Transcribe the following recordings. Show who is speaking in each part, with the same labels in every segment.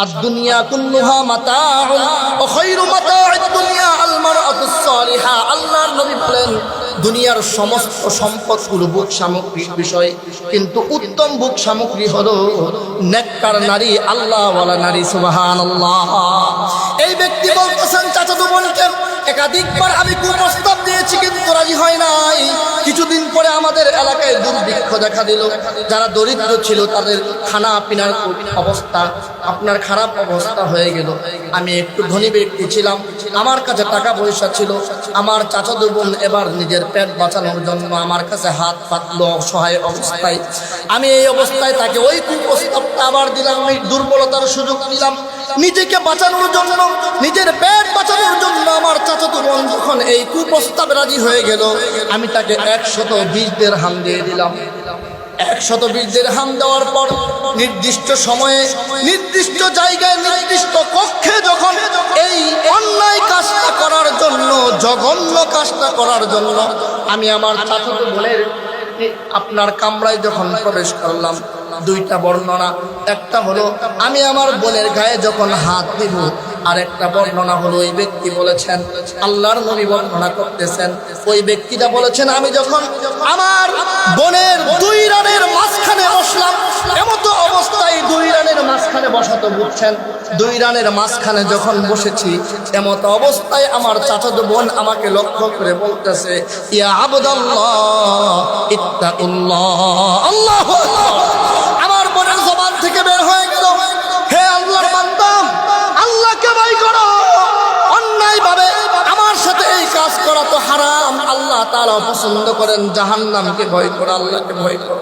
Speaker 1: الدنيا كلها متاع وخير متاع الدنيا المرأة الصالحة আল্লাহর নবী বলেন দুনিয়ার সমস্ত সম্পদগুলো ভোগ সামগ্রিক বিষয়, কিন্তু উত্তম ভোগ সামগ্রী হলো নেককার নারী, আল্লাহওয়ালা নারী। সুবহানাল্লাহ। এই ব্যক্তি বলতেছেন চাচাতো বোনকে একাধিকবার আমি কুপ্রস্তাব দিয়েছি কিন্তু রাজি হয় নাই। কিছুদিন পরে আমাদের এলাকায় দুর্ভিক্ষ দেখা দিল। যারা দরিদ্র ছিল তাদের খানা পিনার অবস্থা আপনার খারাপ অবস্থা হয়ে গেল। আমি একটু ধনী ব্যক্তি ছিলাম, আমার কাছে টাকা পয়সা ছিল। আমার চাচাতো বোন এবার নিজের পেট বাঁচানোর জন্য আমার কাছে হাত পাতল অসহায় অবস্থায়। আমি এই অবস্থায় তাকে ওই কুপ্রস্তাবটা আবার দিলাম। আমি দুর্বলতার সুযোগ নিলাম নিজেকে বাঁচানোর জন্য, নিজের পেট বাঁচানোর জন্য। আমার চাচাতো বোন যখন এই কুপ্রস্তাবে রাজি হয়ে গেল, আমি তাকে 120 দিরহাম দিয়ে দিলাম। 120 দিরহাম দেওয়ার পর নির্দিষ্ট সময়ে নির্দিষ্ট জায়গায় নির্দিষ্ট কক্ষে যখন এই অন্যায় কাজটা করার জন্য, জঘন্য কাজটা করার জন্য আমি আমার চাচাতো বোনের আপনার কামরায় যখন প্রবেশ করলাম, দুইটা বর্ণনা। একটা হলো আমি আমার বোনের গায়ে যখন হাত দিব, আর একটা বর্ণনা হলো ওই ব্যক্তি বলেছেন, আল্লাহর নবী বর্ণনা করতেছেন, ওই ব্যক্তিটা বলেছেন আমি যখন আমার বোনের 2 রানের মাঝখানে বসলাম, এমতো অবস্থায় 2 রানের মাঝখানে বসাতো, বুঝছেন? 2 রানের মাঝখানে যখন বসেছি, এমতো অবস্থায় আমার চাচাতো বোন আমাকে লক্ষ্য করে বলতেছে, ইয়া আবদাল্লাহ ইত্তাকুল্লাহ। আল্লাহু আকবার। আমার বোনের জবান থেকে বের হয়ে গেল, হে আল্লাহর বান্দা, আল্লাহকে ভয় করো। অন্যায়ভাবে আমার সাথে এই কাজ করা তো হারাম। আল্লাহ তাআলা পছন্দ করেন জাহান্নামকে ভয় করো, আল্লাহকে ভয় করো।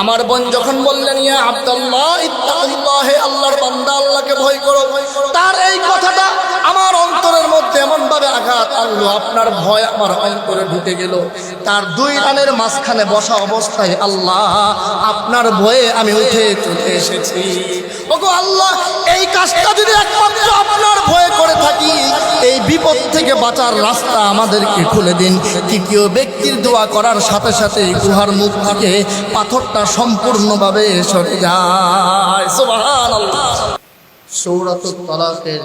Speaker 1: আমার বোন যখন বললেন ইয়া আব্দুল্লাহ ইত্তাকুল্লাহ, হে আল্লাহর বান্দা, আল্লাহকে ভয় করো, তার এই কথাটা আমার অন্তরের মধ্যে এমন ভাবে আঘাত আনলো, আপনার ভয় আমার অন্তরে ঢুকে গেল। তার 2 রানের মাঝখানে বসা অবস্থায় আল্লাহ আপনার ভয়ে আমি উঠে চলে এসেছি। ওগো আল্লাহ, এই কাজটা যদি একমাত্র আপনার ভয়ে করে থাকি, এই বিপদ থেকে বাঁচার রাস্তা আমাদেরকে খুলে দিন। তৃতীয় ব্যক্তির দোয়া করার সাথে সাথে গুহার মুখ থেকে পাথরটা সম্পূর্ণভাবে সরে যায়। সুবহানাল্লাহ। সূরাতুত তালাকের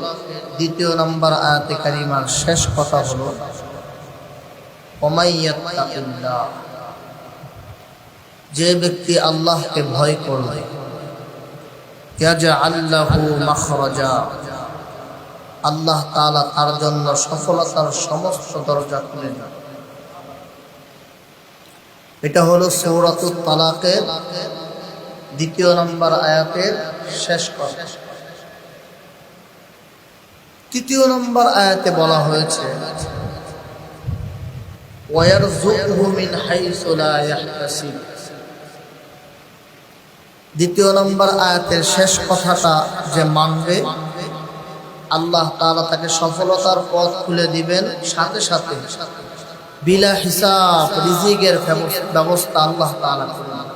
Speaker 1: 2 নম্বর আয়াতে কারিমার শেষ কথা হলো ওমাইয়াত্তাকিল্লাহ, যে ব্যক্তি আল্লাহকে ভয় করবে, ইয়াজআল লাহু মাখরাজা, আল্লাহ তাআলা তার জন্য সফলতার সমস্ত দরজা খুলে দেন। এটা হলো সূরাতুত তালাকের 2 নম্বর আয়াতের শেষ কথা। 3 নম্বর আয়াতে বলা হয়েছে ওয়ারযুকহু মিন হাইসু লা ইয়াহতাসিব। 2 নম্বর আয়াতের শেষ কথাটা যে মানবে, আল্লাহ তাআলা তাকে সফলতার পথ খুলে দিবেন, সাথে সাথে বিলা হিসাব রিজিকের ব্যবস্থা আল্লাহ তাআলা করবেন।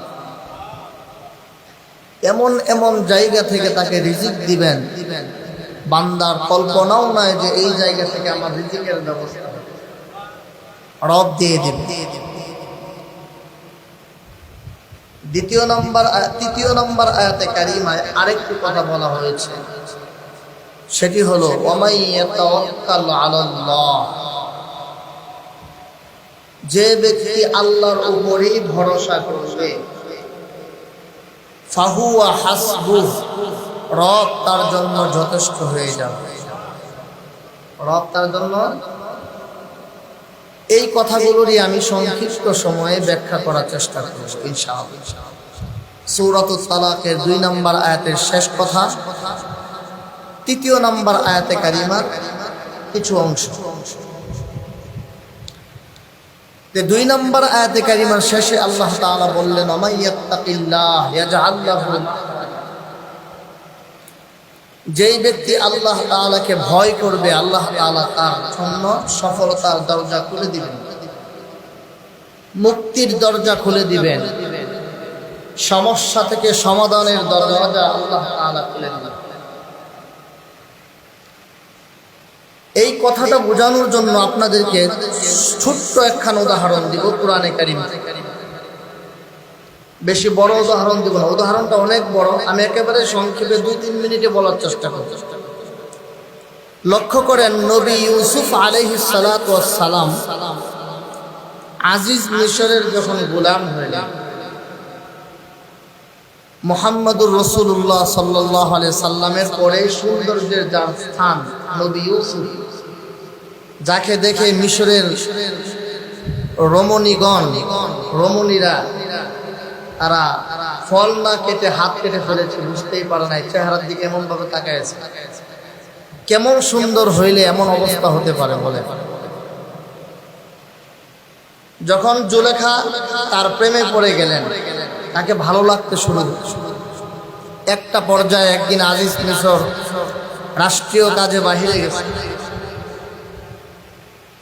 Speaker 1: এমন এমন জায়গা থেকে তাকে রিজিক দিবেন, বান্দার কল্পনাও নাই যে এই জায়গা থেকে আমার রিজিকের ব্যবস্থা রব দিয়ে দিবে। 3 নম্বর আয়াতে কারিমায় আরেকটি কথা বলা হয়েছে, সেটি হলো ওয়ামাই ইয়াতাওয়াক্কাল আলাল্লাহ, যে ব্যক্তি আল্লাহর উপরেই ভরসা করবে, ফাহুয়া হাসবুহ, রব তার জন্য যথেষ্ট হয়ে যাবে। রব তার জন্য। এই কথাগুলোরই আমি সংক্ষিপ্ত সময়ে ব্যাখ্যা করার চেষ্টা করব ইনশাআল্লাহ। সূরাতুত তালাকের 2 নম্বর আয়াতের শেষ কথা, 3 নম্বর আয়াতে কারিমার কিছু অংশ। 2 নম্বর আয়াতে কারিমার শেষে আল্লাহ তাআলা বললেন ওমাইয়াত্তাকিল্লাহ ইয়াজআল লাহু, যেই ব্যক্তি আল্লাহ তাআলাকে ভয় করবে, আল্লাহ তাআলা তার জন্য সফলতার দরজা খুলে দিবেন, মুক্তির দরজা খুলে দিবেন, সমস্যা থেকে সমাধানের দরজা আল্লাহ তাআলা খুলে দিবেন। এই কথাটা বোঝানোর জন্য আপনাদেরকে ছোট্ট একখান উদাহরণ দিব কোরআনে কারীম। বেশি বড় উদাহরণ দেব না, উদাহরণটা অনেক বড়, আমি একেবারে সংক্ষেপে 2-3 মিনিটে বলার চেষ্টা করব। লক্ষ্য করেন, নবী ইউসুফ আলাইহিস সালাতু ওয়াস সালাম আজিজ মিশরের যখন গোলাম হলেন, মুহাম্মদুর রাসূলুল্লাহ সাল্লাল্লাহু আলাইহি সাল্লামের পরে সৌন্দর্যের যার স্থান নবী ইউসুফ, যাকে দেখে মিশরের রমণীরা তারা ফল না কেটে হাত কেটে ফেলেছে, বুঝতেই পারে নাই, চেহারার দিকে এমন ভাবে তাকাইছে। কেমন সুন্দর হইলে এমন অবস্থা হতে পারে বলে। যখন জুলেখা তার প্রেমে পড়ে গেলেন, তাকে ভালো লাগতে শুরু করল। একটা পর্যায়ে একদিন আজিজ মিশর রাষ্ট্রীয় কাজে বাহিরে গেছে,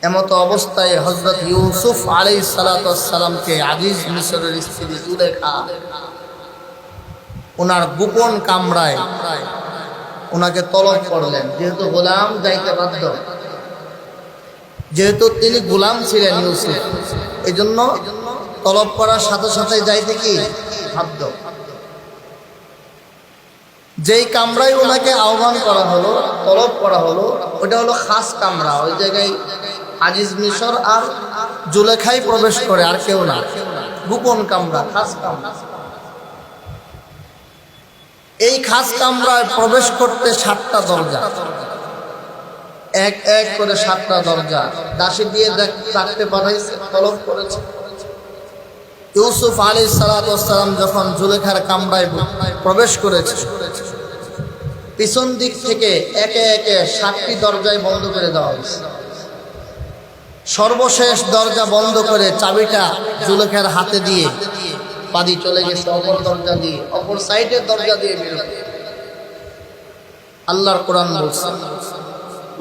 Speaker 1: এমত অবস্থায় হযরত ইউসুফ আলাইহিস সালাতু ওয়াস সালামকে আজিজ মিশরের স্ত্রী জুলেখা ওনার গোপন কামরায় ওনাকে তলব করলেন। যেহেতু গোলাম যাইতে বাধ্য, যেহেতু তিনি গোলাম ছিলেন ইউসুফ, এই জন্য তলব করার সাথে সাথে যাইতে কি বাধ্য। যেই কামরায় ওনাকে আহ্বান করা হলো, তলব করা হলো, ওটা হলো খাস কামরা। ওই জায়গায় আজিজ মিশর আর জুলেখাই প্রবেশ করে, আর কেউ না। গোপন কামরা, খাস কামরা। এই খাস কামরায় প্রবেশ করতে 7টা দরজা, এক এক করে 7টা দরজা দাসী দিয়ে ডাকতে পাঠাইছে, তলব করেছে। ইউসুফ আলাইহিস সালাতু ওয়াস সালাম যখন জুলেখার কামরায় প্রবেশ করেছে, পিছন দিক থেকে একে একে 7টি দরজায় বন্ধ করে দেওয়া হয়েছে। সর্বশেষ দরজা বন্ধ করে চাবিটা জুলেখার হাতে দিয়ে পাদি চলে গেছে অপর দরজা দিয়ে, অপর সাইডের দরজা দিয়ে বেরোবে। আল্লাহর কোরআন বলছে,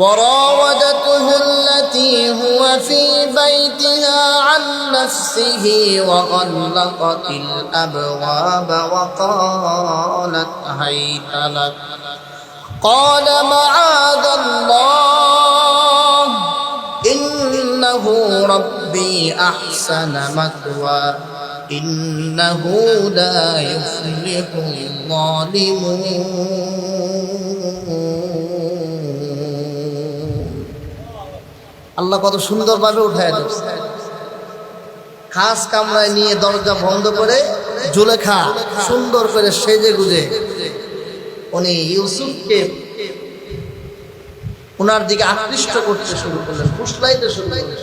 Speaker 1: وراودته التي هو في بيتها عن نفسه وغلقت الأبواب وقالت هيت لك قال معاذ الله إنه ربي أحسن مثواي إنه لا يفلح الظالمون। আল্লাহ কত সুন্দরভাবে উঠায় দিচ্ছে। খাস কামরায় নিয়ে দরজা বন্ধ করে জুলেখা সুন্দর করে সেজে গুজে উনি ইউসুফকে ওনার দিকে আকৃষ্ট করতে শুরু করলেন, ফুসলাইতে শুরু করলেন।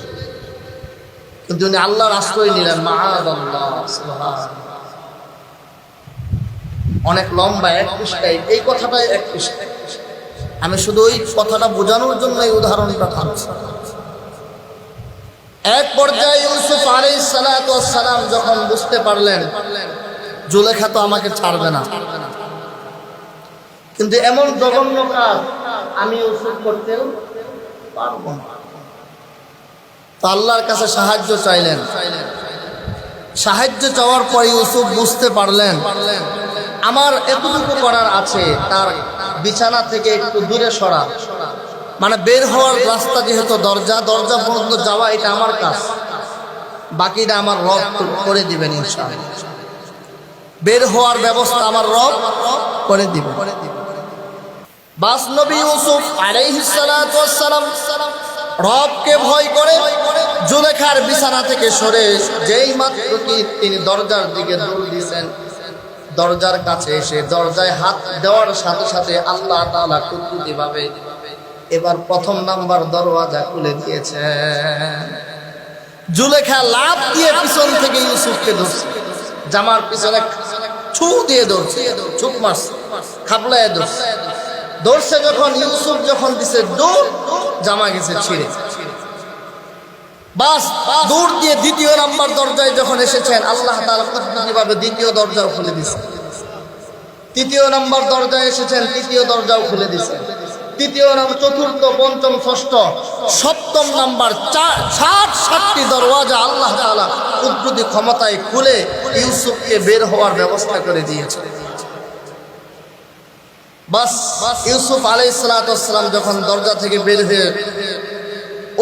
Speaker 1: কিন্তু উনি আল্লাহর আশ্রয় নিলেন। মাআযাল্লাহ, সুবহানাল্লাহ। অনেক লম্বা, এক পৃষ্ঠায়, এই কথাটাই এক পৃষ্ঠায়। আমি শুধু ওই কথাটা বোঝানোর জন্য এই উদাহরণটা টানছি। এক পর্যায়ে ইউসুফ আলাইহিস সালাতু ওয়াস সালাম যখন বুঝতে পারলেন জুলেখা তো আমাকে ছাড়বে না, কিন্তু এমন জঘন্য কাজ আমি ইউসুফ করতেও পারবো না, তো আল্লাহর কাছে সাহায্য চাইলেন। সাহায্য চাওয়ার পর ইউসুফ বুঝতে পারলেন আমার এতটুকু করার আছে, তার বিছানা থেকে একটু দূরে সরা, মানে বের হওয়ার রাস্তা যেহেতু দরজা পর্যন্ত যাওয়া এটা আমার কাজ, বাকিটা আমার রব করে দিবেন ইনশাআল্লাহ। বের হওয়ার ব্যবস্থা আমার রব করে দিবেন। বাস নবী ইউসুফ আলাইহিস সালাতু ওয়াস সালাম রবকে ভয় করে জুলেখার বিছানা থেকে সরে যেই মাত্র কি তিনি দরজার দিকে দৌড় দিয়েছেন, দরজার কাছে এসে দরজায় হাত দেওয়ার সাথে সাথে আল্লাহ তাআলা কুদরতিভাবে এবার প্রথম নাম্বার দরওয়াজা খুলে দিয়েছেন। জুলেখা লাফ দিয়ে পিছন থেকে ইউসুফকে ধরছে, জামার পিছনে ছু দিয়ে ধরছে, ছুপ মারছে, খাপলায় ধরছে। ধরছে যখন ইউসুফ যখন দিছে দৌড়, জামা গেছে ছিঁড়ে। বাস দৌড় দিয়ে দ্বিতীয় নাম্বার দরজায় যখন এসেছেন, আল্লাহ তাআলা কুদরতিভাবে দ্বিতীয় দরজাও খুলে দিয়েছে। তৃতীয় নাম্বার দরজায় এসেছেন, তৃতীয় দরজাও খুলে দিয়েছে। তৃতীয় নাম্বার, চতুর্থ, পঞ্চম, ষষ্ঠ, সপ্তম নাম্বার 7টি দরওয়াজা আল্লাহ তাআলা কুদরতি ক্ষমতায় খুলে ইউসুফকে বের হওয়ার ব্যবস্থা করে দিয়েছে। বাস ইউসুফ আলাইহিস সালাতু ওয়াস সালাম যখন দরজা থেকে বের হয়ে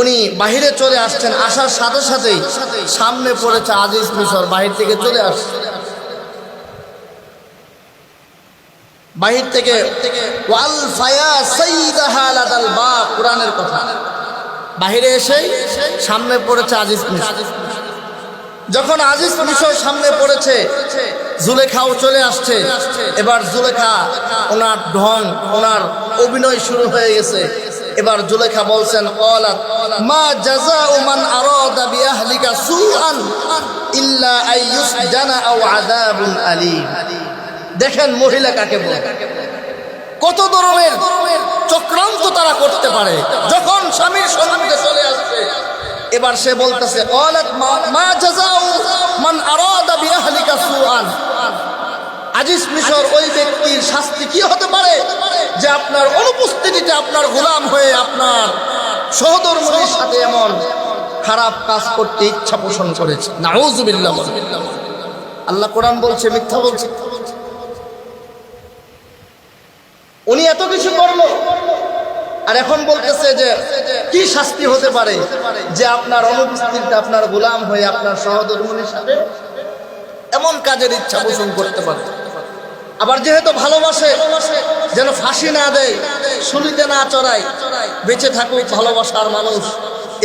Speaker 1: উনি বাহিরে চলে আসছেন, আসার সাথে সাথেই সামনে পড়েছে আজিজ মিশর, বাহির থেকে চলে আসছে। বাহির থেকে ওয়াল ফায়া সাইদাহা লাদাল বা, কোরআনের কথা। বাহিরে এসে সামনে পড়েছে আজিজ মিশর। যখন আজিজ মিশর সামনে পড়েছে, জুলেখাও চলে আসছে। এবার জুলেখা, ওনার ঢং, ওনার অভিনয় শুরু হয়ে গেছে। এবার জুলেখা বলছেন, ক্বালাত মা জাযাউ মান আরাদা বিআহলিকা সুআন ইল্লা আইয়ুসজানা আও আযাবুন আলীম। দেখেন মহিলা কাকে বলে, কত ধরনের চক্রান্ত তারা করতে পারে। যখন স্বামীর সম্মুখে চলে আসছে, এবার সে বলতেছে, ক্বালাত মা জাযাউ মান আরাদা বিআহলিকা সুআন। আজিজ মিশর, ওই ব্যক্তির শাস্তি কি হতে পারে যে আপনার অনুপস্থিতিতে আপনার গোলাম হয়ে আপনার সহধর্মীর সাথে এমন খারাপ কাজ করতে ইচ্ছা পোষণ করেছে। নাউযুবিল্লাহ। আল্লাহ কোরআন বলছে, মিথ্যা বলছে। উনি এত কিছু করলো, আর এখন বলতেছে যে কি শাস্তি হতে পারে যে আপনার অনুপস্থিতিতে আপনার গোলাম হয়ে আপনার সহধর্মীর সাথে এমন কাজের ইচ্ছা পোষণ করতে পারে। আবার যেহেতু ভালোবাসে, যেন ফাঁসি না দেয়, শুলিতে না চড়ায়, বেঁচে থাকুক ভালোবাসার মানুষ,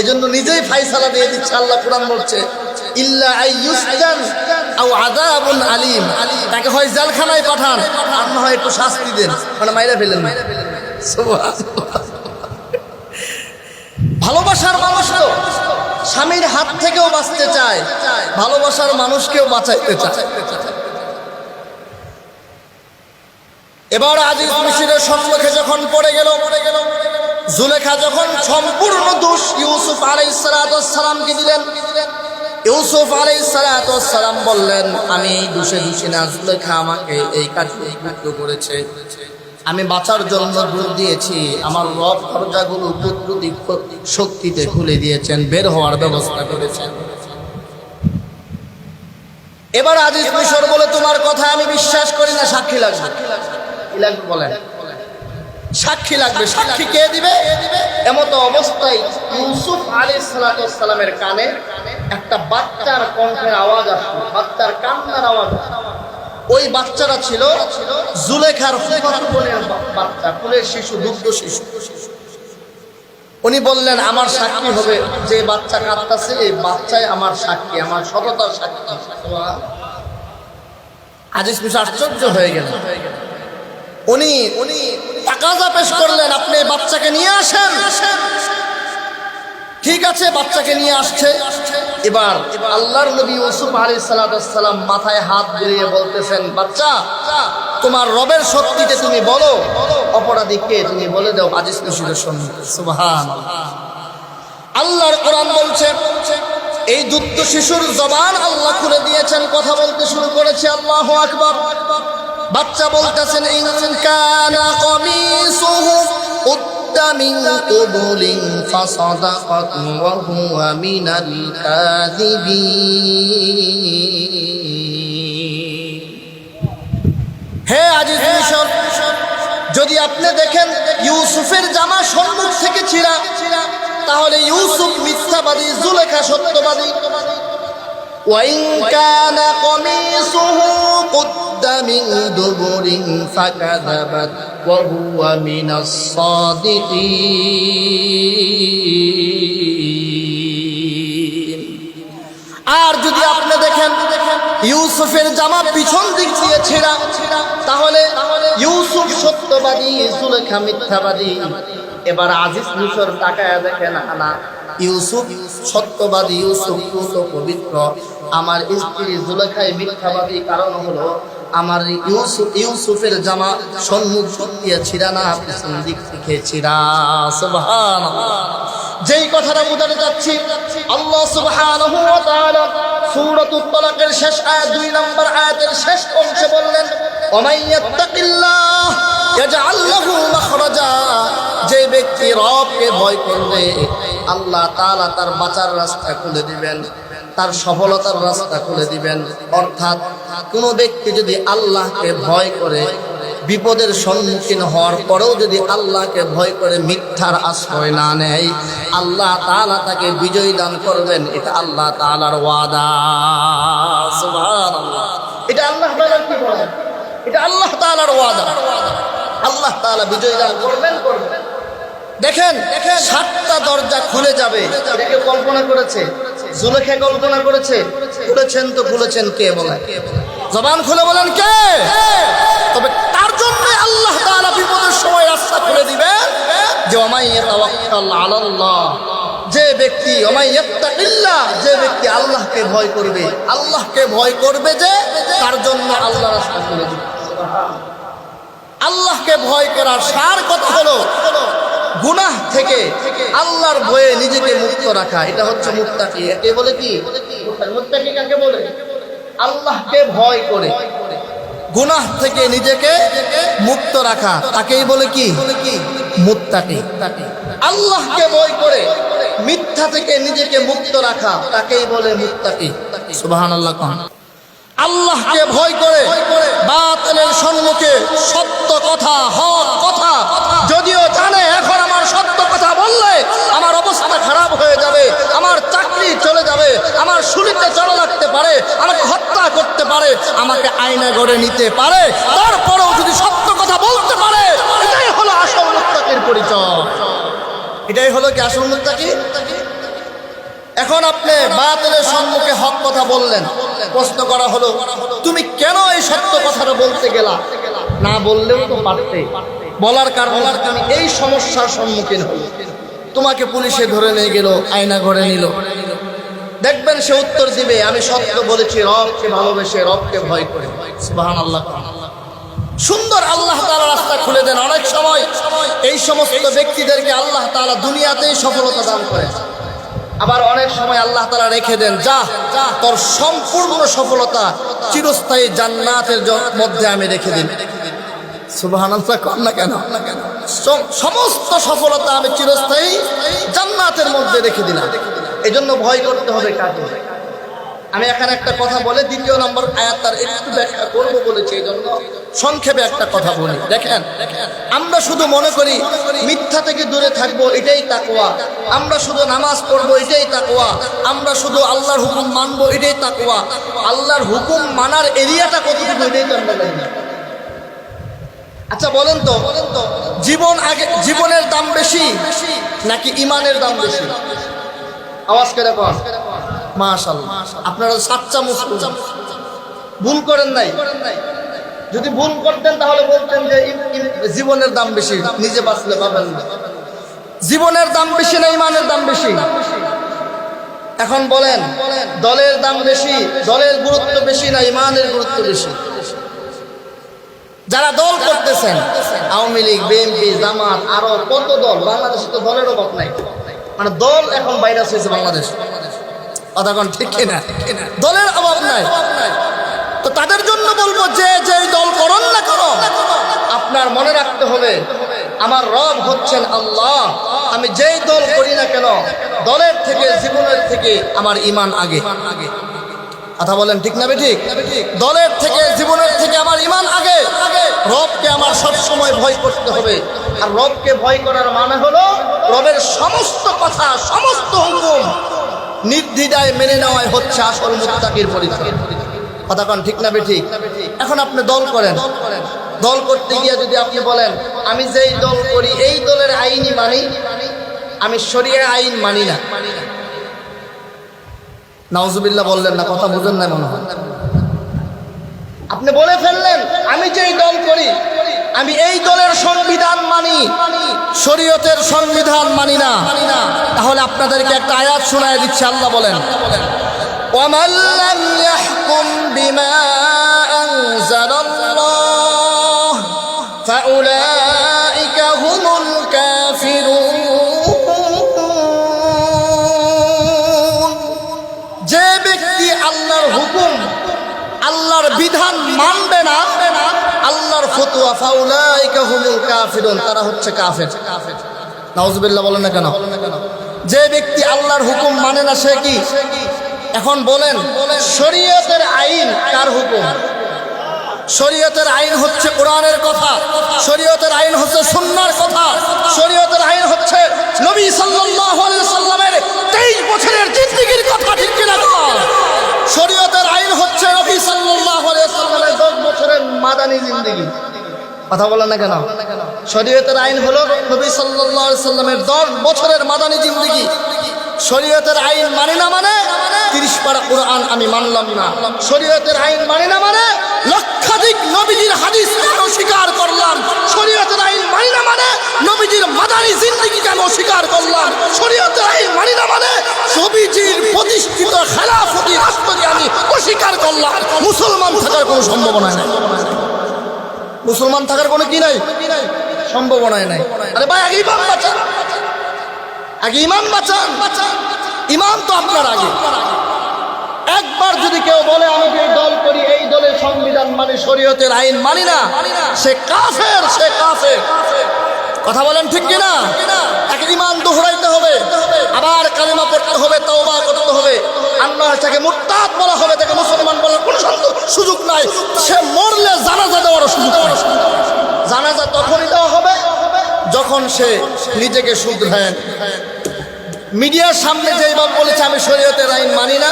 Speaker 1: এজন্য নিজেই ফাইসালা দিয়ে দিচ্ছে। আল্লাহ কোরআন বলছে, ইল্লা আইয়ুসজান আও আযাবুন আলীম। তাকে হয় জেলখানায় পাঠান, আর না হয় একটু শাস্তি দেন, মানে মাইরা ফেলেন। সুবহানাল্লাহ। ভালোবাসার মানুষ তো স্বামীর হাত থেকেও বাঁচতে চায়, ভালোবাসার মানুষকেও বাঁচাইতে চায়। এবার আজিজ মিশরের সম্মুখে যখন পড়ে গেল, জুলেখা যখন সম্পূর্ণ দোষ ইউসুফ আলাইহিস সালামকে দিলেন, ইউসুফ আলাইহিস সালাম বললেন, আমি দোষে দোষী না, জুলেখা আমাকে এই কাজ উদ্বুদ্ধ করেছে। আমি বাঁচার জন্য দুধ দিয়েছি, আমার রব দরজাগুলো কুদরতি শক্তিতে খুলে দিয়েছেন, বের হওয়ার ব্যবস্থা করেছেন। এবার আজিজ মিশর বলে, তোমার কথা আমি বিশ্বাস করি না, সাক্ষী লাগবে। কি লাগবে বলেন? সাক্ষী লাগবে। সাক্ষী কে দিবে? এমত অবস্থায় ইউসুফ আলাইহিস সালামের কানে একটা বাচ্চার কণ্ঠের আওয়াজ আসলো, বাচ্চার কান্নার আওয়াজ। ওই বাচ্চারা ছিল জুলেখার ফুফাতো বোনের বাচ্চা, কোলের শিশু, দুগ্ধ শিশু। উনি বললেন, আমার সাক্ষী হবে, যে বাচ্চা কাঁদতেছে এই বাচ্চাই আমার সাক্ষী, আমার সততার সাক্ষী। আজিজ মিশর আশ্চর্য হয়ে গেল। উনি তাকাজা পেশ করলেন, আপনি বাচ্চাকে নিয়ে আসেন। ঠিক আছে, বাচ্চাকে নিয়ে আসছে। এবার আল্লাহর নবী ইউসুফ আলাইহিস সালাম মাথায় হাত বুলিয়ে বলতেছেন, বাচ্চা, তোমার রবের শক্তিতে তুমি বলো অপরাধী কে, তুমি বলে দাও আজিজ মিশরের সম্মুখে। সুবহানাল্লাহ। আল্লাহর কোরআন বলছে, এই দুগ্ধ শিশুর জবান আল্লাহ খুলে দিয়েছেন, কথা বলতে শুরু করেছে। আল্লাহু আকবার। বাচ্চা বলতেছেন, ইন কানা কমিসুহু কুদ্দা মিন কুবুলিন ফাসাদাকাত ওয়া হুয়া মিনাল কাযিবিন। হে আজিজ মিশর, যদি আপনি দেখেন ইউসুফের জামা সম্মুখ থেকে ছিঁড়া, তাহলে ইউসুফ মিথ্যাবাদী, জুলেখা সত্যবাদী। ওয়াইন কানা কমিসুহু কুদ্দা মিন দুবুরিন ফাকাযাবাত ওয়া হুয়া মিনাস সাদিকিন। আর যদি আপনি দেখেন ইউসুফের জামা পিছন দিক দিয়ে ছেঁড়া, তাহলে ইউসুফ সত্যবাদী, জুলেখা মিথ্যাবাদী। এবার আজিজ মিশর তাকায়া দেখেন, না, ইউসুফ সত্যবাদী, ইউসুফ পবিত্র, আমার স্ত্রী জুলেখাই মিথ্যাবাদী। কারণ হলো আমার ইউসুফের জামা সম্মুখ দিয়ে ছিঁড়া না, পিছন দিক থেকে ছিঁড়া। সুবহানাল্লাহ। যেই কথাটা বোঝাতে যাচ্ছি, আল্লাহ সুবহানাহু ওয়া তাআলা সূরাতুত তালাকের শেষ আয়াত 2 নম্বর আয়াতের শেষ অংশে বললেন, ওমাইয়াত্তাকিল্লাহ ইয়াজআল লাহু মাখরাজা। যে ব্যক্তি রবকে ভয় করবে, আল্লাহ তাআলা তার বাঁচার রাস্তা খুলে দিবেন, তার সফলতার রাস্তা খুলে দিবেন। অর্থাৎ কোনো ব্যক্তি যদি আল্লাহকে ভয় করে, বিপদের সম্মুখীন হওয়ার পরেও যদি আল্লাহকে ভয় করে মিথ্যার আশ্রয় না নেয়, আল্লাহ তাআলা তাকে বিজয় দান করবেন। এটা আল্লাহ তাআলার ওয়াদা। সুবহানাল্লাহ। এটা আল্লাহ তাআলা কি বলেন? এটা আল্লাহ তাআলার ওয়াদা। আল্লাহ তাআলা বিজয় দান করবেন। দেখেন 7টা দরজা খুলে যাবে, এটাকে কল্পনা করেছে? জুলেখা কল্পনা করেছে? খুলেছেন কে বলেন? জবান খুলে বলেন কে? তবে তার জন্য আল্লাহ তাআলা বিপদের সময় রাস্তা খুলে দিবেন যে ওমাই ইয়াতাওয়াক্কাল আলাল্লাহ, যে ব্যক্তি ওমাই ইয়াত্তাকিল্লাহ, যে ব্যক্তি আল্লাহকে ভয় করবে যে তার জন্য আল্লাহ রাস্তা খুলে দিবেন। আল্লাহকে ভয় করার সার কথা হলো গুনাহ থেকে আল্লাহর ভয়ে নিজেকে মুক্ত রাখা। এটা হচ্ছে মুত্তাকি। একে বলে কি? মুত্তাকি কাকে বলে? আল্লাহকে ভয় করে গুনাহ থেকে নিজেকে মুক্ত রাখা, তাকেই বলে কি? মুত্তাকি। আল্লাহকে ভয় করে মিথ্যা থেকে নিজেকে মুক্ত রাখা, তাকেই বলে মুত্তাকি। সুবহানাল্লাহ। আল্লাহকে ভয় করে বাতিলের সম্মুখে সত্য কথা, হক কথা, যদিও জানে এখন আমার সত্য কথা বললে আমার অবস্থা খারাপ হয়ে যাবে, আমার চাকরি চলে যাবে, আমার শুলিতে চড়া লাগতে পারে, আমাকে হত্যা করতে পারে, আমাকে আয়না গড়ে নিতে পারে, তারপরেও যদি সত্য কথা বলতে পারে, এটাই হলো আসল মুত্তাকির পরিচয়। এটাই হলো কি আসল মুত্তাকি? এখন আপনি বাতিলের সম্মুখে হক কথা বললেন, প্রশ্ন করা হলো তুমি কেন এই সত্য কথাটা বলতে গেলা? না বললেও তো পারতে, বলার কারণে তুমি এই সমস্যার সম্মুখীন হলো। তোমাকে পুলিশে ধরে নিয়ে গেল, আয়না ঘরে নিল, দেখবেন সে উত্তর দিবে আমি সত্য বলেছি রবকে ভালোবেসে, রবকে ভয় করে। সুবহানাল্লাহ। সুন্দর আল্লাহ তাআলা রাস্তা খুলে দেন। অনেক সময় এই সমস্ত ব্যক্তিদেরকে আল্লাহ তাআলা দুনিয়াতেই সফলতা দান করে, আবার অনেক সময় আল্লাহ তাআলা রেখে দেন, যা তোর সম্পূর্ণ সফলতা চিরস্থায়ী জান্নাতের মধ্যে আমি রেখে দিন। সুবহানাল্লাহ। কর না কেন? সমস্ত সফলতা আমি চিরস্থায়ী জান্নাতের মধ্যে রেখে দিলাম। এই জন্য ভয় করতে হবে কাকে? আমি এখানে একটা কথা বলে 2 নম্বর আয়াতটার একটু ব্যাখ্যা করবো বলেছি, এই জন্য সংক্ষেপে একটা কথা বলি। দেখেন, আমরা শুধু মনে করি মিথ্যা থেকে দূরে থাকবো, এটাই তাকওয়া। আমরা শুধু নামাজ পড়বো, এটাই তাকওয়া। আমরা শুধু আল্লাহর হুকুম মানবো, এটাই তাকওয়া। আল্লাহর হুকুম মানার এরিয়াটা কতটুকু, এটাই তো আমরা জানি না। আচ্ছা বলেন তো, জীবনের দাম বেশি নাকি ইমানের দাম বেশি? আওয়াজ করে কর। মাশাআল্লাহ, আপনারা সাচ্চা মুসলিম, ভুল করেন নাই। যদি ভুল করতেন তাহলে বলতেন যে জীবনের দাম বেশি, নিজে বাঁচলে পাবেন না। জীবনের দাম বেশি না ইমানের দাম বেশি? এখন বলেন, দলের দাম বেশি, দলের গুরুত্ব বেশি না ইমানের গুরুত্ব বেশি? যারা দল করতেছেন, আওয়ামী লীগ, বিএনপি, জামাত, আরো কত দল, বাংলাদেশে তো দলের অভাব নাই। মানে দল এখন ভাইরাস হয়েছে বাংলাদেশ। কথাক্ষণ ঠিক কিনা? দলের অভাব নাই। তো তাদের জন্য বলবো যে যেই দল করুন না কেন, আপনার মনে রাখতে হবে আমার রব হচ্ছেন আল্লাহ। আমি যেই দল করি না কেন, দলের থেকে জীবনের থেকে আমার ঈমান আগে। কথা বলেন ঠিক না বেঠিক? দলের থেকে জীবনের থেকে আমার ঈমান আগে। রবকে আমার সবসময় ভয় করতে হবে। আর রবকে ভয় করার মানে হলো রবের সমস্ত কথা, সমস্ত হুকুম নির্দ্বিধায় মেনে নেওয়াই হচ্ছে আসল মুত্তাকির পরিচয়। কথা কন ঠিক না বেঠিক? এখন আপনি দল করেন, দল করতে গিয়ে যদি আপনি বলেন আমি যেই দল করি এই দলের আইনই মানি, আমি শরীয়তের আইন মানি না, নাউজুবিল্লাহ বললেন না, কথা বুঝেন না মনে হয়। আপনি বলে ফেললেন আমি যেই দল করি আমি এই দলের সংবিধান মানি, শরীয়তের সংবিধান মানি না। তাহলে আপনাদেরকে একটা আয়াত শোনায় দিচ্ছে। আল্লাহ বলেন, ওয়ামান লাম ইয়াহকুম বিমা আনজালাল্লাহ ফাউলাইকা হুমুল কাফিরুন। যে ব্যক্তি আল্লাহর হুকুম, আল্লাহর বিধান মানবে না, আল্লাহর ফতোয়া, ফাউলাইকা হুমুল কাফিরুন, তারা হচ্ছে কাফের। নাউজুবিল্লাহ বলেন না কেন? যে ব্যক্তি আল্লাহর হুকুম মানে না সে কি? এখন বলেন, শরীয়তের আইন কার হুকুম? শরীয়তের আইন হচ্ছে কোরআনের কথা, শরীয়তের আইন হচ্ছে সুন্নাহর কথা, শরীয়তের আইন হচ্ছে নবী সাল্লাল্লাহু আলাইহি ওয়াসাল্লামের 23 বছরের জিন্দেগীর কথা। ঠিক কিনা? শরীয়তের আইন হচ্ছে নবী সাল্লাল্লাহু আলাইহি ওয়াসাল্লামের 10 বছরের মাদানী জিন্দেগি। কথা বলেন না কেন? শরীয়তের আইন হলো নবী সাল্লাল্লাহু আলাইহি সাল্লামের 10 বছরের মাদানী জিন্দেগি। শরীয়তের আইন মানি না মানে 30 পারা কোরআন আমি মানলাম না। শরীয়তের আইন মানি না মানে লক্ষাধিক নবীজির হাদিস কেন অস্বীকার করলাম। শরীয়তের আইন মানি না মানে নবীজির মাদানী জিন্দেগিকে আমি অস্বীকার করলাম। শরীয়তের আইন মানি না মানে নবীজির প্রতিষ্ঠিত খেলাফতি রাষ্ট্রকে আমি অস্বীকার করলাম। মুসলমান থাকার কোনো সম্ভাবনা নেই। মুসলমান থাকার কোনো কি নাই, সম্ভাবনাই নাই। আরে ভাই আগে ইমাম বাঁচান, আগে ইমাম বাঁচান। ইমাম তো আপনার আগে। একবার যদি কেউ বলে আমি যে দল করি এই দলের সংবিধান মানে শরীয়তের আইন মানি না, সে কাফের, সে কাফের। কথা বলেন ঠিক কিনা? এক ইমান দোহরাইতে হবে, আবার কালিমা পড়তে হবে, তওবা করতে হবে। আল্লাহ তাকে মুরতাদ বলা হবে, তাকে মুসলমান বলার কোনো সুযোগ নাই। সে মরলে জানাজা দেওয়ার সুযোগ নাই। জানাজা তখনই দেওয়া হবে যখন সে নিজেকে শুধরায়। মিডিয়ার সামনে যে ইমাম বলেছে আমি শরীয়তের আইন মানি না,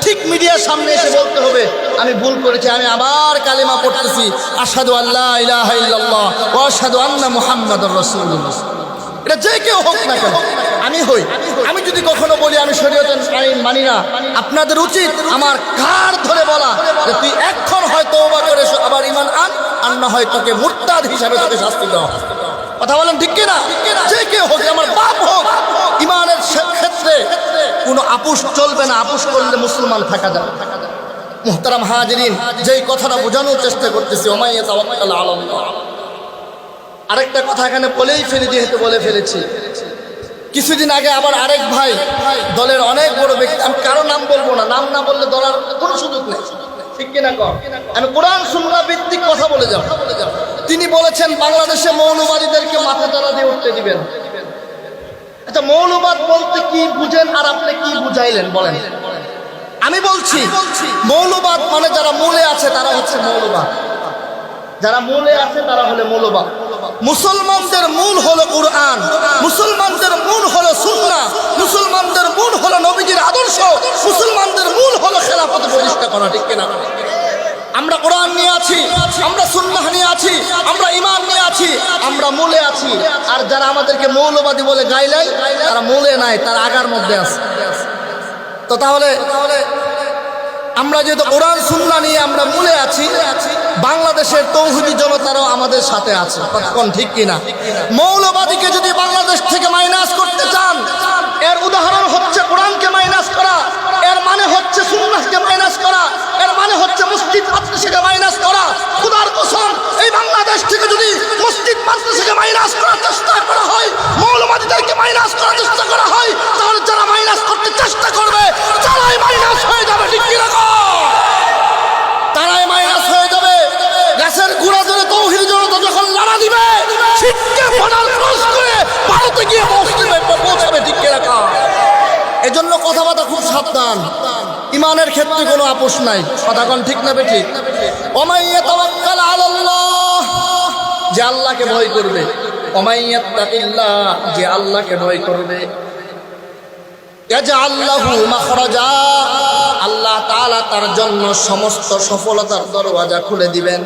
Speaker 1: ঠিক মিডিয়ার সামনে এসে বলতে হবে আমি ভুল করেছি, আমি আবার কালিমা পড়তেছি, আশহাদু আল্লা ইলাহা ইল্লাল্লাহ ওয়া আশহাদু আন্না মুহাম্মাদুর রাসূলুল্লাহ। এটা যে কেউ হোক না কেন, আমি হই, আমি যদি কখনো বলি আমি শরীয়তের আইন মানি না, আপনাদের উচিত আমার ঘাড় ধরে বলা যে তুই এখন হয় তওবা করে আবার ঈমান আন, আর না হয় তোকে মুরতাদ হিসাবে তোকে শাস্তি দেওয়া। কথা বলেন ঠিক কিনা? যে কেউ হোক, আমার বাপ হোক, ঈমানের ক্ষেত্রে কোনো আপোষ চলবে না। আপোষ করলে মুসলমান থাকা যাবে। মুহতারাম হাজিরিন, যেই কথাটা বোঝানোর চেষ্টা করতেছি, ওমাইয়া তাওয়াক্কাল আলাল্লাহ। আরেকটা কথা এখানে বলেই ফেলি, যেহেতু বলে ফেলেছি। কিছুদিন আগে আবার আরেক ভাই, দলের অনেক বড় ব্যক্তি, আমি কারো নাম বলবো না, নাম না বললে দলের কোনো সুযোগ নেই, ঠিক কিনা কর? আমি কোরআন সুন্নাহ ভিত্তিক কথা বলে যাব। তিনি বলেছেন বাংলাদেশে মৌলবাদীদেরকে মাথা চারা দিয়ে উঠতে দিবেন। আচ্ছা, মৌলবাদ বলতে কি বুঝেন আর আপনি কি বুঝাইলেন বলেন? আমি বলছি মৌলবাদ মানে যারা মূলে আছে তারা হচ্ছে মৌলবাদ, যারা মূলে আছে তারা হলো মৌলবাদ। মুসলমানদের মূল হলো কুরআন, মুসলমানদের মূল হলো সুন্নাহ, মুসলমানদের মূল হলো নবীজির আদর্শ, মুসলমানদের মূল হলো খেলাফত প্রতিষ্ঠা করা, ঠিক কিনা? আমরা কোরআন নিয়ে আছি, আমরা সুন্নাহ নিয়ে আছি, আমরা ঈমান নিয়ে আছি, আমরা মূলে আছি। আর যারা আমাদেরকে মৌলবাদী বলে গাইলেন তারা মূলে নাই, তারা আগার মধ্যে আছে। তো তাহলে আমরা যেহেতু কোরআন সুন্নাহ নিয়ে আমরা মূলে আছি, বাংলাদেশের তৌহিদি জনতারাও আমাদের সাথে আছে, কোন ঠিক কিনা? মৌলবাদীকে যদি বাংলাদেশ থেকে মাইনাস করতে চান, এর উদাহরণ হচ্ছে কোরআনকে মাইনাস করা, এর মানে হচ্ছে সুন্নাহকে মাইনাস করা, এর মানে হচ্ছে মসজিদ মাদ্রাসাকে মাইনাস করা। খোদার কসম, এই বাংলাদেশ থেকে যদি মসজিদ মাদ্রাসাকে মাইনাস করার চেষ্টা করা হয়, মৌলবাদীদেরকে মাইনাস করার চেষ্টা করা হয়, তাহলে যারা মাইনাস করতে চেষ্টা করবে তারাই মাইনাস হয়ে যাবে, ঠিক কিনা? তারাই মাইনাস হয়ে যাবে। গাছের গুঁড়া ধরে তৌহিদি জনতা যখন লড়া দিবে, ছিটকে ফোটাল ক্রস করে ভারতে গিয়ে পৌঁছাবে, ঠিক কিনা? এজন্য কথাবার্তা খুব সাবধান। ঈমানের ক্ষেত্রে কোনো আপোষ নাই, কথা কোন ঠিক না বেঠিক? ওমাইয়া তাওয়াক্কাল আলাল্লাহ, যে আল্লাহকে ভয় করবে, ওমাইয়াত্তাকিল্লাহ, যে আল্লাহকে ভয় করবে, ইয়াজআল লাহু মাখরাজা, আল্লাহ তাআলা তার জন্য সমস্ত সফলতার দরওয়াজা খুলে দিবেন,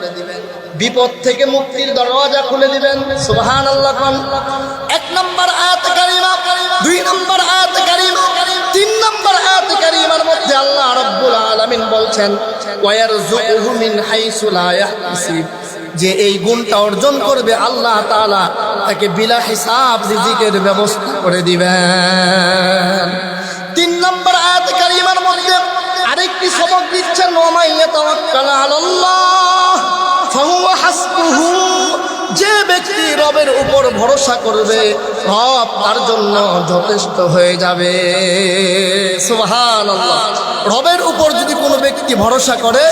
Speaker 1: বিপদ থেকে মুক্তির দরওয়াজা খুলে দিবেন। সুবহানাল্লাহ। এক নম্বর আয়াত কারিমা, দুই নম্বর আয়াত কারিমা, তিন নম্বর আয়াত কারিমার মধ্যে আল্লাহ রাব্বুল আলামিন বলছেন ওয়ায়ারযুকুহু মিন হাইসু লা ইয়াহতাসিব, যে এই গুণটা অর্জন করবে আল্লাহ তাআলা তাকে বিলা হিসাব রিজিকের ব্যবস্থা করে দিবেন। তিন নম্বর আয়াত কারিমার মধ্যে আরেকটি সবক দিচ্ছেন, ওয়ামাইয়া তাওয়াক্কাল আলাল্লাহ ফাহুয়া হাসবুহু, যে ব্যক্তি রবের উপর ভরসা করবে রব তার জন্য যথেষ্ট হয়ে যাবে। সুবহানাল্লাহ। রবের উপর যদি কোনো ব্যক্তি ভরসা করে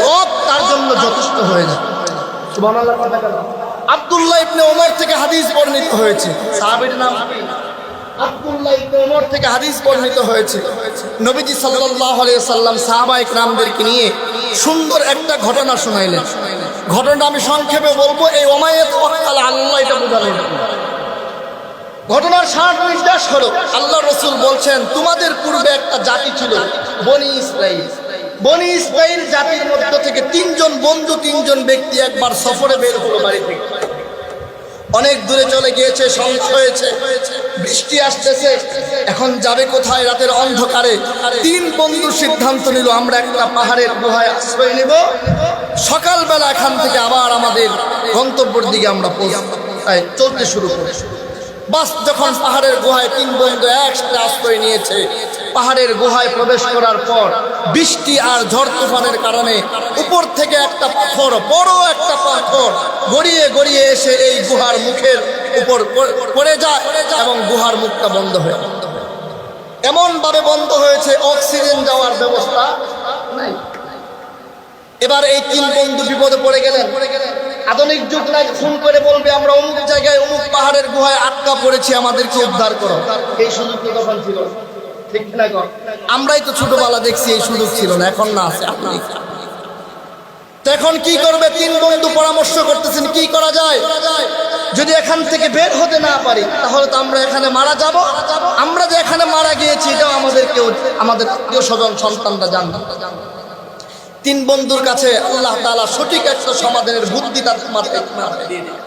Speaker 1: রব তার জন্য যথেষ্ট হয়ে যাবে। সুবহানাল্লাহ। আব্দুল্লাহ ইবনে ওমর থেকে হাদিস বর্ণিত হয়েছে, সাহাবীর নাম আব্দুল্লাহ ইবনে ওমর থেকে হাদিস বর্ণিত হয়েছে, নবীজি সাল্লাল্লাহু আলাইহি ওয়াসাল্লাম সাহাবায়ে কেরামদেরকে নিয়ে সুন্দর একটা ঘটনা শোনাইলেন। ঘটনাটা আমি সংক্ষেপে বলবো, এই ওমাইয়া তাওয়াক্কাল আল্লাহ এটা বোঝালেন। ঘটনার সার নির্দেশ হলো আল্লাহ রাসূল বলছেন তোমাদের পূর্বে একটা জাতি ছিল বনি ইসরাঈল, বনি ইসরাইল জাতির মধ্য থেকে তিনজন বন্ধু, তিনজন ব্যক্তি একবার সফরে বের হলো বাড়ি থেকে। অনেক দূরে চলে গিয়েছে, সমস্যা হয়েছে, বৃষ্টি আসতেছে, এখন যাবে কোথায় রাতের অন্ধকারে? তিন বন্ধু সিদ্ধান্ত নিল আমরা একটা পাহাড়ের গুহায় আশ্রয় নেব, সকালবেলা এখান থেকে আবার আমাদের গন্তব্যের দিকে আমরা চলতে শুরু করি। বাস যখন পাহাড়ের গুহায় তিন বন্ধু একসাথে আশ্রয় নিয়েছে, পাহাড়ের গুহায় প্রবেশ করার পর বৃষ্টি আর ঝড় তুফানের কারণে উপর থেকে একটা পাথর, বড় একটা পাথর গড়িয়ে গড়িয়ে এসে এই গুহার মুখের উপর পড়ে যায় এবং গুহার মুখটা বন্ধ হয়ে এমন ভাবে বন্ধ হয়েছে অক্সিজেন যাওয়ার ব্যবস্থা নাই। এবার এই তিন বন্ধু বিপদে পড়ে গেলেন। আধুনিক যুগ নাই, ফোন করে বলবে আমরা অমুক জায়গায় অমুক পাহাড়ের গুহায় আটকা পড়েছি, আমাদেরকে উদ্ধার করো। এই সুযোগ তো তখন ছিল, ঠিক না? আমরাই তো ছোটবেলা দেখছি, এই সুযোগ ছিল না, এখন না আছে। আপনি এখন কি করবে? তিন বন্ধু পরামর্শ করতেছেন কি করা যায়। যদি এখান থেকে বের হতে না পারি তাহলে তো আমরা এখানে মারা যাব। আমরা যে এখানে মারা গিয়েছি এটাও আমাদের আত্মীয় স্বজন সন্তানরা জানবে। তিন বন্ধুর কাছে আল্লাহ তাআলা সঠিক একটা সমাধানের বুদ্ধি তাদের মাথায় দিয়ে দিলেন।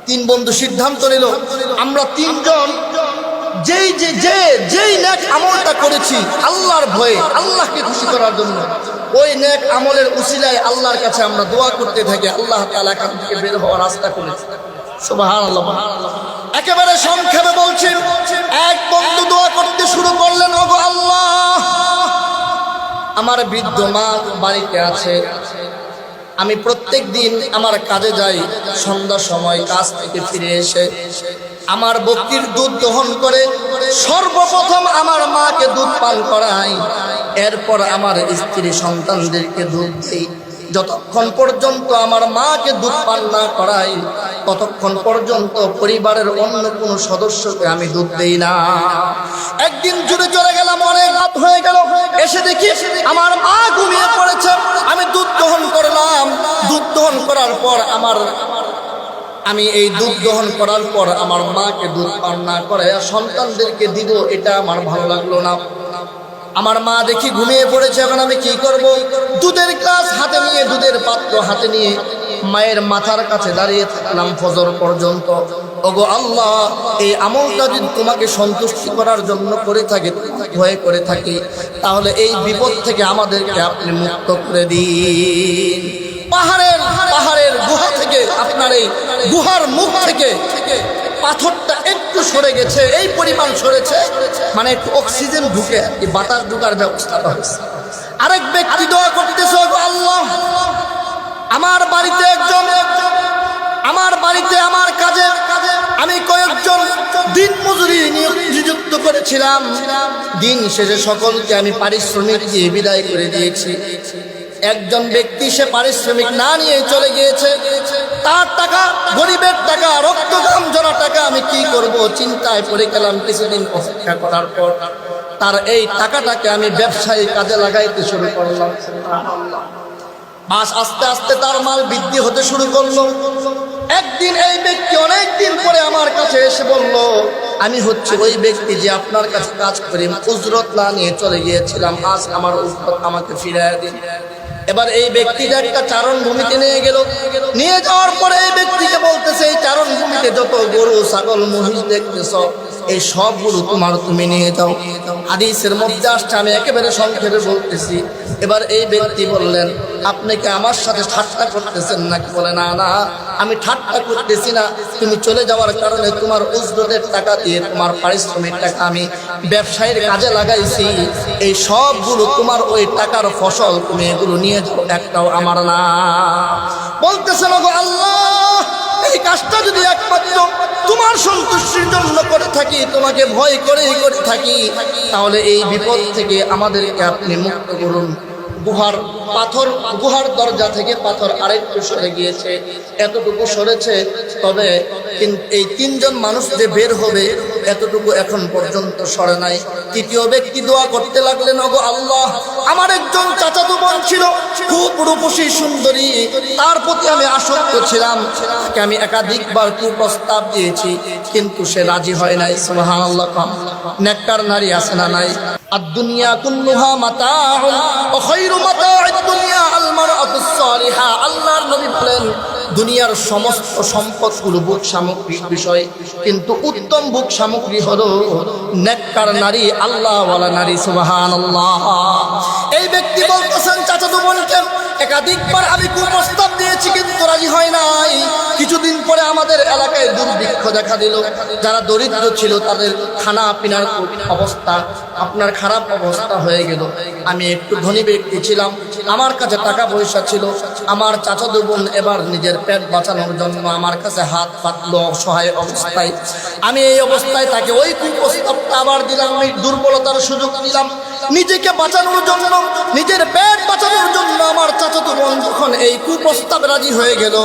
Speaker 1: তিন বন্ধু সিদ্ধান্ত নিল আমরা তিনজন যেই নেক আমলটা করেছি আল্লাহর ভয়ে, আল্লাহকে খুশি করার জন্য, ওই নেক আমলের উসিলায় আল্লাহর কাছে আমরা দোয়া করতে থাকি, আল্লাহ তাআলা এখান থেকে বের হওয়ার রাস্তা করেছে। সুবহানাল্লাহ। একেবারে সংক্ষেপে বলছি, এক বন্ধু দোয়া করতে শুরু করলেন, ওগো আল্লাহ, আমার বৃদ্ধ মা বাড়িতে আছে, আমি প্রত্যেক দিন আমার কাজে যাই, সন্ধ্যার সময় কাজ থেকে ফিরে এসে আমার বকরির দুধ দহন করে সর্বপ্রথম আমার মাকে দুধ পান করাই, এরপর আমার স্ত্রী সন্তানদেরকে দুধ দিই। যতক্ষণ পর্যন্ত আমার মাকে দুধ পান না করাই ততক্ষণ পর্যন্ত পরিবারের অন্য কোনো সদস্যকে আমি দুধ দেই না। একদিন জুড়ে চলে গেলাম, অনেক রাত হয়ে গেল, এসে দেখি আমার মা ঘুমিয়ে পড়েছে। আমি দুধ দহন করলাম, দুধ দহন করার পর আমি এই দুধ দহন করার পর আমার মাকে দুধ পান না করে সন্তানদেরকে দিব, এটা আমার ভালো লাগলো না। আমার মা দেখি ঘুমিয়ে পড়েছে, এখন আমি কি করব? দুধের গ্লাস হাতে নিয়ে, দুধের পাত্র হাতে নিয়ে মায়ের মাথার কাছে দাঁড়িয়ে থাকলাম ফজর পর্যন্ত। ওগো আল্লাহ, এই আমলটা যদি তোমাকে সন্তুষ্টি করার জন্য করে থাকি, ভয় করে থাকি, তাহলে এই বিপদ থেকে আমাদেরকে আপনি মুক্ত করে দিন। পাহাড়ের গুহা থেকে, আপনার এই গুহার মুখ থেকে পাথরটা একটু সরে গেছে, এই পরিমাণ সরেছে, মানে একটু অক্সিজেন ঢুকে বাতাস ঢুকার ব্যবস্থাটা হয়েছে। আরেক ব্যক্তি দোয়া করতেছে, আল্লাহ, আমার বাড়িতে আমার কাজে আমি কয়েকজন দিন মজুরি নিযুক্ত করেছিলাম, দিন শেষে সকলকে আমি পারিশ্রমিক দিয়ে বিদায় করে দিয়েছি। একজন ব্যক্তি সে পারিশ্রমিক না নিয়ে চলে গিয়েছে, তার টাকা, গরিবের টাকা, রক্তদাম জড়া টাকা আমি কি করব চিন্তায় পড়ে গেলাম। কিছুদিন অপেক্ষা করার পর তার এই টাকাটাকে আমি ব্যবসায়ী কাজে লাগাইতে শুরু করলাম। মাস আস্তে আস্তে তার মাল বৃদ্ধি হতে শুরু করলো। একদিন এই ব্যক্তি অনেকদিন পরে আমার কাছে এসে বলল, আমি হচ্ছে ওই ব্যক্তি যে আপনার কাছে কাজ করি, উজরত না নিয়ে চলে গিয়েছিলাম, আজ আমার উজরত আমাকে ফিরিয়ে দিন। এবার এই ব্যক্তিটা একটা চারণ ভূমিতে নিয়ে যাওয়ার পরে এই ব্যক্তিকে বলতেছে, এই চারণ ভূমিতে যত গরু, ছাগল, মহিষ দেখতেছ, এই সবগুলো তুমি নিয়ে যাও। হাদিসের মধ্যে আসছে, আমি একেবারে সংক্ষেপে বলতেছি। এবার এই ব্যক্তি বললেন, আপনি কি আমার সাথে ঠাট্টা করতেছেন নাকি? বলে, না না, আমি ঠাট্টা করতেছি না, তুমি চলে যাওয়ার কারণে তোমার উজরতের টাকা দিয়ে, তোমার পারিশ্রমিক টাকা আমি ব্যবসায়ীর কাজে লাগাইছি, এই সবগুলো তোমার ওই টাকার ফসল, তুমি এগুলো নিয়ে যাও, একটাও আমার না। বলতেছেন, ওগো আল্লাহ, এই কাজটা যদি একমাত্র তোমার সন্তুষ্টির জন্য করে থাকি, তোমাকে ভয় করেই করে থাকি, তাহলে এই বিপদ থেকে আমাদেরকে আপনি মুক্ত করুন। গুহার দরজা থেকে পাথর আরেকটু সরে গিয়েছে, এতটুকু সরেছে, তবে এই তিনজন মানুষ যে বের হবে এতটুকু এখন পর্যন্ত সরে নাই। তৃতীয় ব্যক্তি দোয়া করতে লাগলেন, ওগো আল্লাহ, আমার একজন চাচাতো বোন ছিল, খুব রূপসী সুন্দরী, তার প্রতি আমি আসক্ত ছিলাম, তাকে আমি একাধিকবার কুপ্রস্তাব দিয়েছি, কিন্তু সে রাজি হয় নাই। সুবহানাল্লাহ। নেককার নারী আছে না নাই? আদ-দুনিয়া কুল্লুহা মাতাউন ওয়া খায়রু মাতা'আদ দুনিয়া আল মারআতুস সালিহা। আল্লাহর নবী বলেন দুনিয়ার সমস্ত সম্পদগুলো ভোগ সামগ্রিক বিষয়, কিন্তু উত্তম ভোগ সামগ্রী হলো নেককার নারী, আল্লাহওয়ালা নারী। সুবহানাল্লাহ। এই ব্যক্তি বলতেছেন চাচাতো বোনকে একাধিকবার আমি কুপ্রস্তাব দিয়েছি কিন্তু রাজি হয় নাই। কিছুদিন পরে আমাদের এলাকায় দুর্ভিক্ষ দেখা দিল। যারা দরিদ্র ছিল তাদের খানা পিনার অবস্থা আপনার খারাপ অবস্থা হয়ে গেল। আমি একটু ধনী ব্যক্তি ছিলাম, আমার কাছে টাকা পয়সা ছিল। আমার চাচাতো বোন এবার নিজের পেট বাঁচানোর জন্য আমার কাছে হাত পাতলো অসহায় অবস্থায়। আমি এই অবস্থায় তাকে ওই কুপ্রস্তাবটা আবার দিলাম। আমি দুর্বলতার সুযোগ দিলাম নিজেকে বাঁচানোর জন্য, নিজের পেট বাঁচানোর জন্য। আমার চাচাতো বোন যখন এই কুপ্রস্তাবে রাজি হয়ে গেল,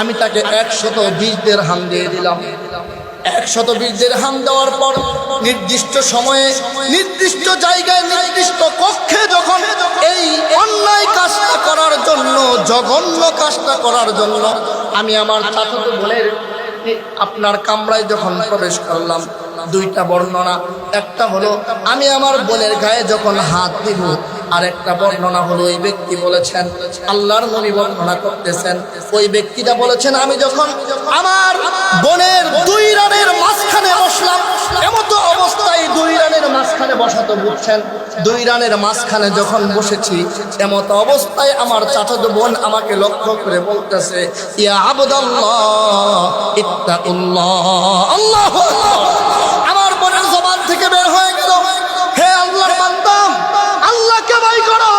Speaker 1: আমি তাকে 120 দিরহাম দিয়ে দিলাম। 120 দিরহাম দেওয়ার পর নির্দিষ্ট সময়ে নির্দিষ্ট জায়গায় নির্দিষ্ট কক্ষে যখন এই অন্যায় কাজটা করার জন্য, জঘন্য কাজটা করার জন্য আমি আমার চাচাতো বোনের আপনার কামরায় যখন প্রবেশ করলাম, দুইটা বর্ণনা। একটা হলো আমি আমার বোনের গায়ে যখন হাত দিব, আর একটা বর্ণনা হলো ওই ব্যক্তি বলেছেন, আল্লাহর নবী বর্ণনা করতেছেন, ওই ব্যক্তিটা বলেছেন আমি যখন আমার বোনের 2 রানের মাঝখানে বসলাম, এমতো অবস্থায় 2 রানের মাঝখানে বসাতে বুঝছেন, 2 রানের মাঝখানে যখন বসেছি এমতো অবস্থায় আমার চাচাতো বোন আমাকে লক্ষ্য করে বলতেছে, ইয়া আবদাল্লাহ ইত্তাকুল্লাহ। আল্লাহু আকবার। আমার বোনের জবান থেকে বের হয়ে গেল, হে আল্লাহর বান্দা, আল্লাহকে ভয় করো।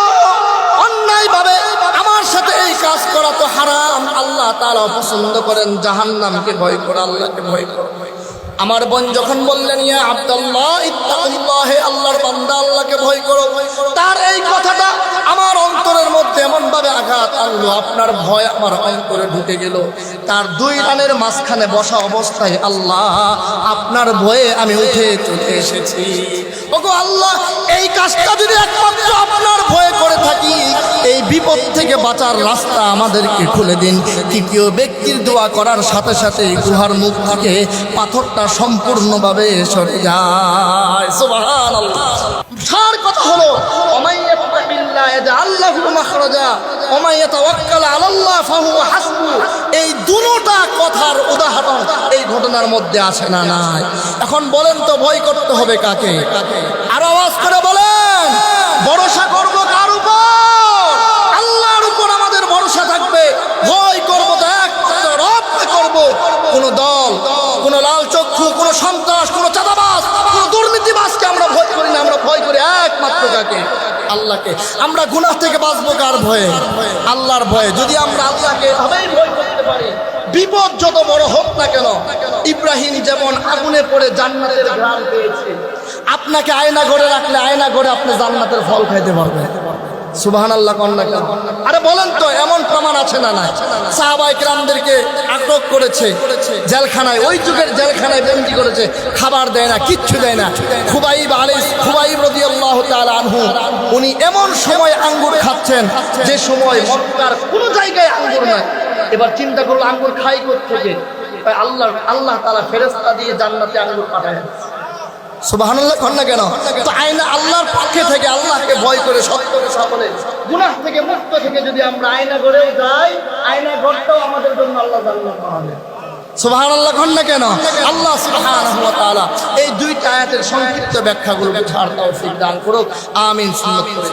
Speaker 1: অন্যায়ভাবে আমার সাথে এই কাজ করা তো হারাম। আল্লাহ তাআলা পছন্দ করেন জাহান্নামকে ভয় করো, আল্লাহকে ভয় করো। আমার বোন যখন বললেন ইয়া আব্দুল্লাহ ইত্তাকুল্লাহ, হে আল্লাহর বান্দা আল্লাহকে ভয় করো, তার এই কথাটা আমার অন্তরের মধ্যে এমন ভাবে আঘাত আনলো, আপনার ভয় আমার অন্তরে ঢুকে গেল। তার 2 রানের মাঝখানে বসা অবস্থায় আল্লাহ আপনার ভয়ে আমি উঠে চলে এসেছি। ওগো আল্লাহ, এই কাজটা যদি একমাত্র আপনার ভয়ে করে থাকি, এই বিপদ থেকে বাঁচার রাস্তা আমাদেরকে খুলে দিন। তৃতীয় ব্যক্তির দোয়া করার সাথে সাথে গুহার মুখ থেকে পাথরটা সম্পূর্ণভাবে সরে যায়। সুবহানাল্লাহ। সার কথা হলো ওমাইয়াত্তাকিল্লাহ ইয়াজআল লাহু মাখরাজা ওয়া ইয়াতাওয়াক্কাল আলাল্লাহ ফাহুয়া হাসবু। এই দুটোটা কথার উদাহরণ এই ঘটনার মধ্যে আছে না নাই? এখন বলেন তো ভয় করতে হবে কাকে? আর আওয়াজ করে বলেন, ভরসা করব কার উপর? আল্লাহর উপর আমাদের ভরসা থাকবে। ভয় করব তো একমাত্র রবকে করব। কোন দল, কোন লাল চক্ষু, কোন সন্ত্রাস, কোন চাঁদাবাজ, কোন দুর্নীতিবাজকে আমরা ভয় করি না। আমরা ভয় করি একমাত্র কাকে? আল্লাহকে। আমরা গুনাহ থেকে বাঁচবো কার ভয়ে? আল্লাহর ভয়ে। যদি আমরা আল্লাহকে এভাবেই ভয় করতে পারি, বিপদ যত বড় হোক না কেন, ইব্রাহিম যেমন আগুনে পড়ে জান্নাতের ঘ্রাণ পেয়েছে, আপনাকে আয়না ঘরে রাখলে আয়না ঘরে আপনি জান্নাতের ফল খাইতে পারবেন। সুবহানাল্লাহ কন্যা কেন? আরে বলেন তো, এমন প্রমাণ আছে না নাই? সাহাবায়ে কেরামদেরকে আটক করেছে জেলখানায়, ওই যুগের জেলখানায় বন্দী করেছে, খাবার দেয় না, কিচ্ছু দেয় না। খুবাইব রাদিয়াল্লাহু তাআলা আনহু, উনি এমন সময় আঙ্গুর খাচ্ছেন যে সময় মক্কার কোনো জায়গায় আঙ্গুর নাই। এবার চিন্তা করলো আঙ্গুর খাই কোত্থেকে? আল্লাহ তাআলা ফেরেশতা দিয়ে জান্নাতে আঙ্গুর পাঠায়। সুবহানাল্লাহ কন্যা কেন? তো আয়না আল্লাহর পক্ষে থেকে আল্লাহকে ভয় করে সত্য কথা বলে গুনাহ থেকে মুক্ত থেকে যদি আমরা আয়না ঘরেও যাই, আয়না ঘরটাও আমাদের জন্য আল্লাহ জান্নাত বানাবে। সুবহানাল্লাহ কন্যা কেন? আল্লাহ সুবহানাহু ওয়া তাআলা এই 2টা আয়াতের সংক্ষিপ্ত ব্যাখ্যাগুলো বুঝার তৌফিক দান করুক। আমিন। সুন্নাত করে